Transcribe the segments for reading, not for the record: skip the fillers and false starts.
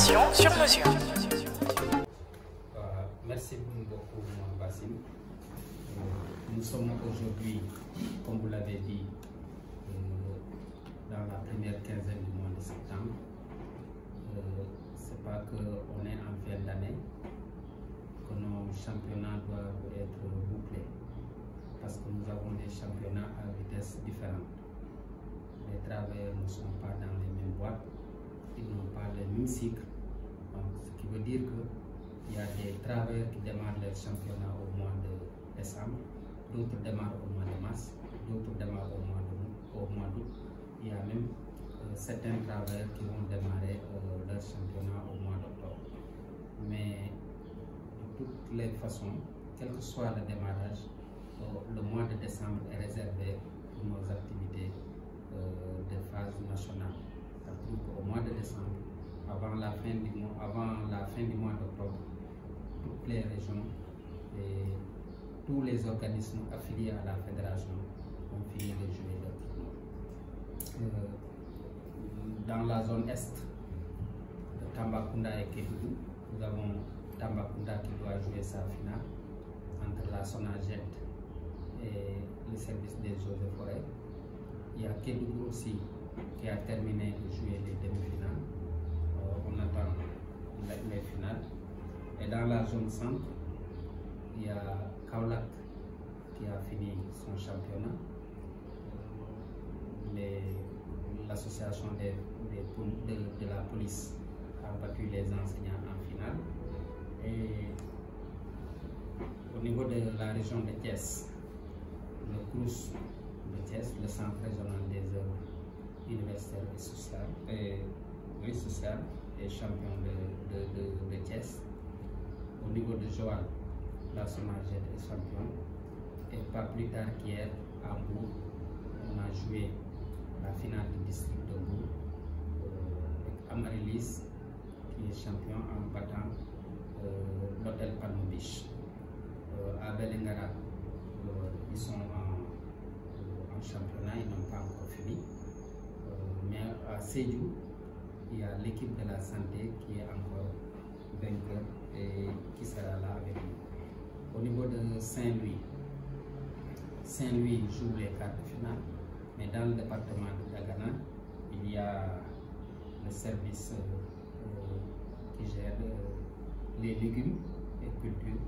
formation sur mesure. Merci beaucoup, Bassim. Nous sommes aujourd'hui, comme vous l'avez dit, dans la première quinzaine du mois de septembre. C'est pas qu'on est en fin d'année que nos championnats doivent être bouclés, parce que nous avons des championnats à vitesse différente. Les travailleurs ne sont pas dans les mêmes boîtes, ils n'ont pas le même cycle. Donc, ce qui veut dire qu'il y a des travailleurs qui démarrent leur championnat au mois de décembre, d'autres démarrent au mois de mars, d'autres démarrent au mois d'août. Il y a même certains travailleurs qui vont démarrer leur championnat au mois d'octobre. Mais de toutes les façons, quel que soit le démarrage, le mois de décembre est réservé pour nos activités de phase nationale. Au mois de décembre, avant la fin du mois d'octobre, toutes les régions et tous les organismes affiliés à la fédération ont fini de jouer leur tournoi. Dans la zone est de Tambacounda et Kédougou, nous avons Tambacounda qui doit jouer sa finale entre la SONAGED et le service des eaux et forêts. Il y a Kédougou aussi qui a terminé de jouer les demi-finales. On attend les finales. Et dans la zone centre, il y a Kaolack qui a fini son championnat. L'association de la police a battu les enseignants en finale. Et au niveau de la région de Thiès, le CROUS de Thiès, le Centre régional des œuvres universitaires et sociales, est champion de Thiès. Au niveau de Joal, la SONAGED est champion. Et pas plus tard qu'hier, à Bourg, on a joué la finale du district de Bourg avec Amarilis qui est champion en battant l'hôtel Palm Beach. À Belengara, ils sont en championnat, ils n'ont pas encore fini. Mais à Sédhiou, il y a l'équipe de la santé qui est encore vainqueur et qui sera là avec nous. Au niveau de Saint-Louis, Saint-Louis joue les quarts de finale, mais dans le département de Dagana, il y a le service qui gère les légumes et cultures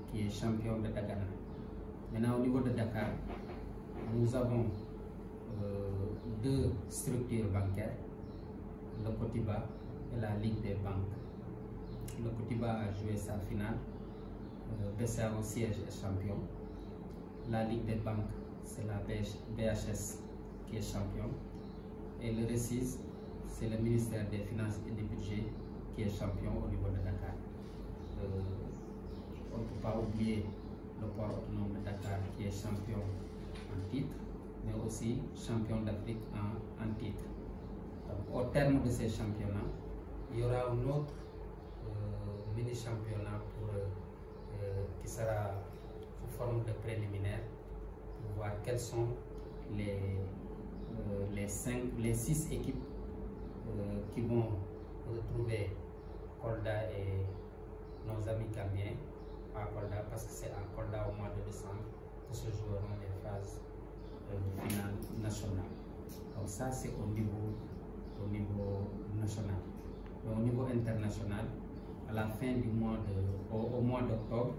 qui est champion de Dagana. Maintenant, au niveau de Dakar, nous avons deux structures bancaires, le Cotiba et la Ligue des banques. Le Cotiba a joué sa finale, BCAO siège est champion. La Ligue des banques, c'est la BHS qui est champion. Et le RECIS, c'est le ministère des Finances et du Budget qui est champion au niveau de Dakar. On ne peut pas oublier le port autonome de Dakar qui est champion en titre, mais aussi champion d'Afrique en titre. Donc, au terme de ces championnats, il y aura un autre mini-championnat qui sera sous forme de préliminaire pour voir quelles sont les 6 équipes qui vont retrouver Kolda et nos amis gambiens à Kolda, parce que c'est à Kolda au mois de décembre que se joueront les phases de finale nationale. Donc ça c'est au niveau national. Mais au niveau international, à la fin du mois au mois d'octobre,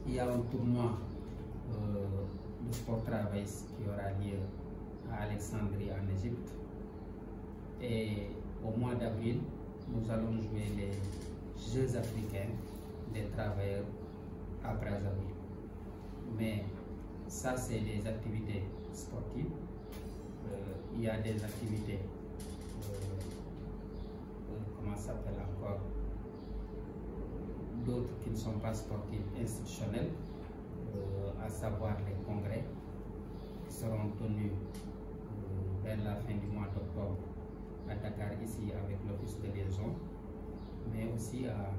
il y a un tournoi de sport travail qui aura lieu à Alexandrie en Égypte. Et au mois d'avril, nous allons jouer les Jeux africains des travailleurs à Brazzaville. Mais ça, c'est des activités sportives. Il y a des activités, comment ça s'appelle encore, d'autres qui ne sont pas sportives, institutionnelles, à savoir les congrès qui seront tenus vers la fin du mois d'octobre à Dakar, ici avec l'office de liaison, mais aussi à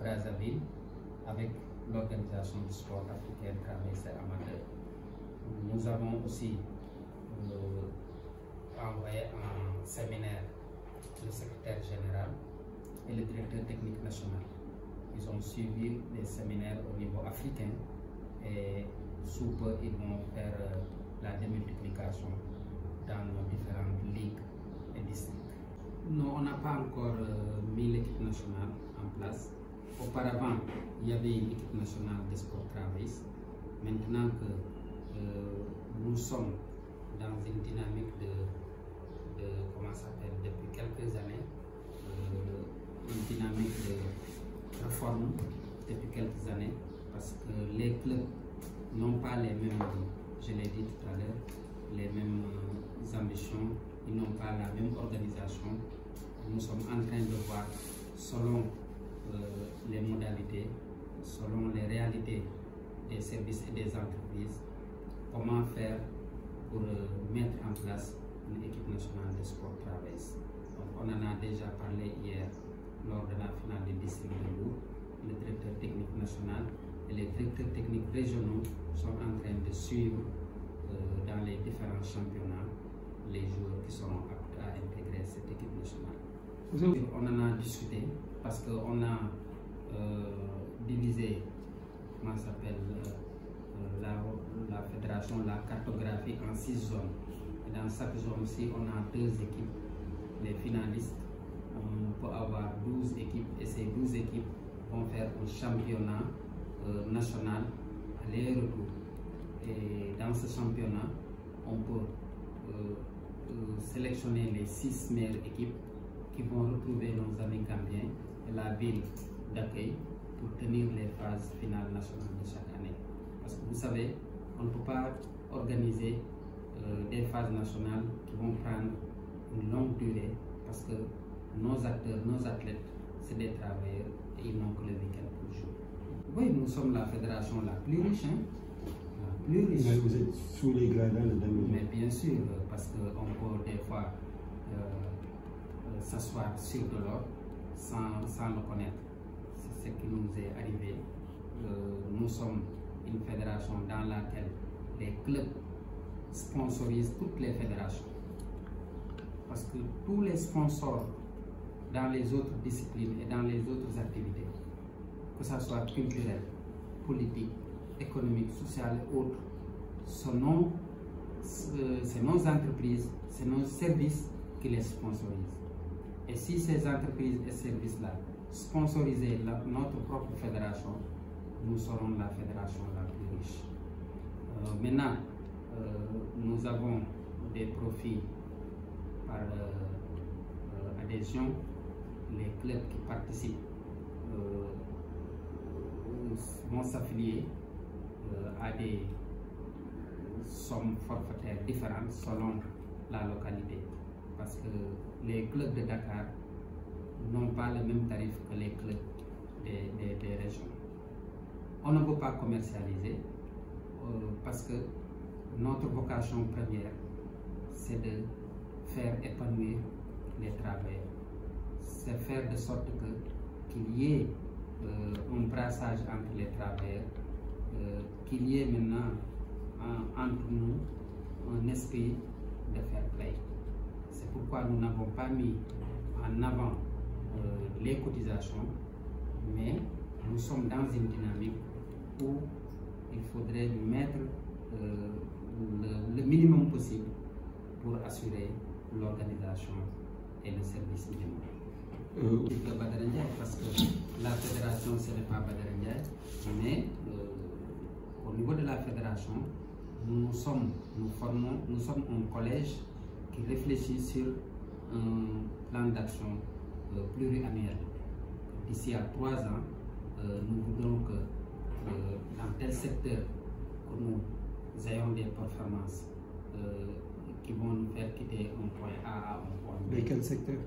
Brazzaville avec l'organisation du sport africain travailleur amateur. Nous avons aussi envoyé un séminaire le secrétaire général et le directeur technique national. Ils ont suivi des séminaires au niveau africain et sous peu ils vont faire la démultiplication dans nos différentes ligues et districts. Non, on n'a pas encore mis l'équipe nationale en place. Auparavant, il y avait une équipe nationale de sport travailliste. Maintenant que nous sommes dans une dynamique comment ça s'appelle, depuis quelques années, une dynamique de réforme depuis quelques années, parce que les clubs n'ont pas les mêmes, je l'ai dit tout à l'heure, les mêmes ambitions, ils n'ont pas la même organisation. Nous sommes en train de voir, selon les modalités, selon les réalités des services et des entreprises, comment faire pour mettre en place une équipe nationale de sport travailliste. Donc, on en a déjà parlé hier lors de la finale du district de Lour. Le directeur technique national et les directeurs techniques régionaux sont en train de suivre dans les différents championnats les joueurs qui seront aptes à intégrer cette équipe nationale. On en a discuté parce qu'on a divisé, comment ça s'appelle, la fédération, la cartographie en 6 zones. Et dans chaque zone aussi, on a 2 équipes, les finalistes. On peut avoir 12 équipes et ces 12 équipes vont faire un championnat national aller-retour. Et dans ce championnat, on peut sélectionner les 6 meilleures équipes qui vont retrouver nos amis gambiens et la ville d'accueil pour tenir les phases finales nationales de chaque année. Parce que vous savez, on ne peut pas organiser des phases nationales qui vont prendre une longue durée parce que nos acteurs, nos athlètes, c'est des travailleurs et ils n'ont que le week-end pour jouer. Oui, nous sommes la fédération la plus riche. La plus riche. Mais vous êtes sous les gradins de 2000. Mais bien sûr, parce qu'on peut des fois s'asseoir sur de l'or sans le connaître. C'est ce qui nous est arrivé. Nous sommes une fédération dans laquelle les clubs sponsorisent toutes les fédérations. Parce que tous les sponsors dans les autres disciplines et dans les autres activités, que ce soit culturel, politique, économique, sociale et autres, c'est nos entreprises, c'est nos services qui les sponsorisent. Et si ces entreprises et services-là sponsorisaient notre propre fédération, nous serons la fédération la plus riche. Maintenant, nous avons des profits par adhésion. Les clubs qui participent vont s'affilier à des sommes forfaitaires différentes selon la localité. Parce que les clubs de Dakar n'ont pas le même tarif que les clubs des régions. On ne veut pas commercialiser parce que notre vocation première, c'est de faire épanouir les travailleurs. C'est faire de sorte qu'il y ait un brassage entre les travailleurs, qu'il y ait maintenant entre nous un esprit de fair play. C'est pourquoi nous n'avons pas mis en avant les cotisations, mais nous sommes dans une dynamique où il faudrait mettre le minimum possible pour assurer l'organisation et le service minimum. De Badara Ndiaye, parce que la fédération ce n'est pas Badara Ndiaye, mais au niveau de la fédération, nous sommes un collège qui réfléchit sur un plan d'action pluriannuel. D'ici à 3 ans, nous voudrons que dans tel secteur, que nous ayons des performances qui vont nous faire quitter un point A à un point B. Mais quel secteur?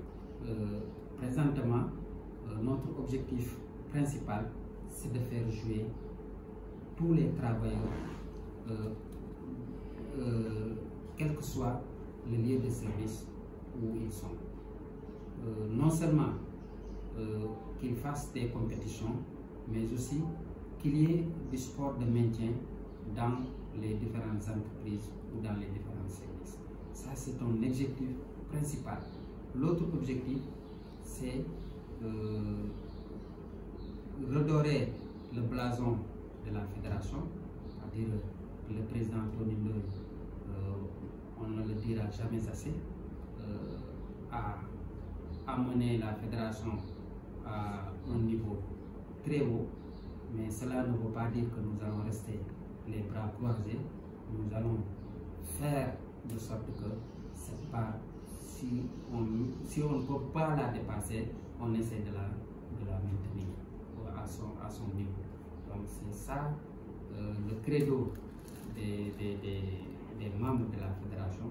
Présentement, notre objectif principal, c'est de faire jouer tous les travailleurs, quel que soit le lieu de service où ils sont. Non seulement qu'ils fassent des compétitions, mais aussi qu'il y ait du sport de maintien dans les différentes entreprises ou dans les différents services. Ça, c'est un objectif principal. l'autre objectif, c'est redorer le blason de la fédération, c'est-à-dire le président Tony Ndoye, on ne le dira jamais assez, a amené la fédération à un niveau très haut, mais cela ne veut pas dire que nous allons rester les bras croisés. Nous allons faire de sorte que cette part, si on ne peut pas la dépasser, on essaie de la maintenir à son niveau. Donc c'est ça le credo des membres de la fédération.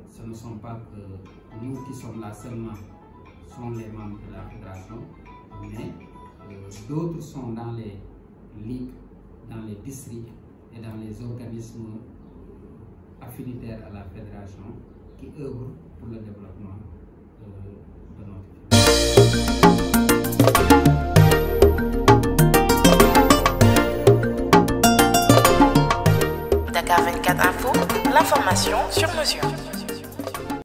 Ce ne sont pas que nous qui sommes là seulement sont les membres de la fédération, mais d'autres sont dans les ligues, dans les districts et dans les organismes affinitaires à la fédération qui œuvrent pour le développement de notre Dakar 24 Info, l'information sur mesure.